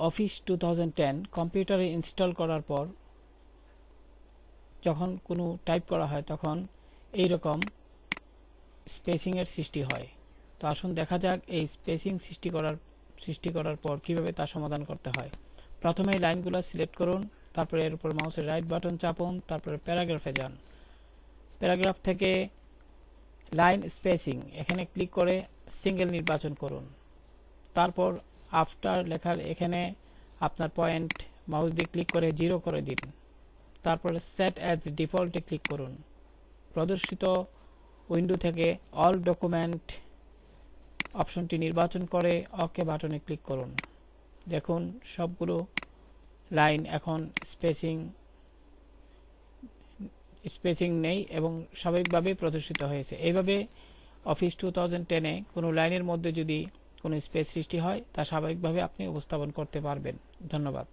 Office 2010 কম্পিউটারে install করার পর যখন কোনো টাইপ করা হয় তখন এই রকম স্পেসিং এর সৃষ্টি হয়। তো আসুন দেখা যাক এই স্পেসিং সৃষ্টি করার পর কিভাবে তা সমাধান করতে হয়। প্রথমে লাইনগুলো সিলেক্ট করুন, তারপরে এর উপর মাউসের রাইট বাটন চাপুন, তারপরে প্যারাগ্রাফে যান। প্যারাগ্রাফ থেকে লাইন স্পেসিং এখানে ক্লিক করে সিঙ্গেল নির্বাচন করুন। তারপর আফটার লেখার এখানে আপনার পয়েন্ট মাউস দিয়ে ক্লিক করে 0 করে দিন। তারপরে সেট অ্যাজ ডিফল্টে ক্লিক করুন। প্রদর্শিত উইন্ডো থেকে অল ডকুমেন্ট অপশনটি নির্বাচন করে ওকে বাটনে ক্লিক করুন। দেখুন সবগুলো লাইন এখন স্পেসিং নেই এবং স্বাভাবিকভাবে প্রদর্শিত হয়েছে। এইভাবে অফিস 2010-এ কোনো লাইনের মধ্যে যদি কোনো স্পেস সৃষ্টি হয় তা স্বাভাবিকভাবে আপনি উপস্থাপন করতে পারবেন। ধন্যবাদ।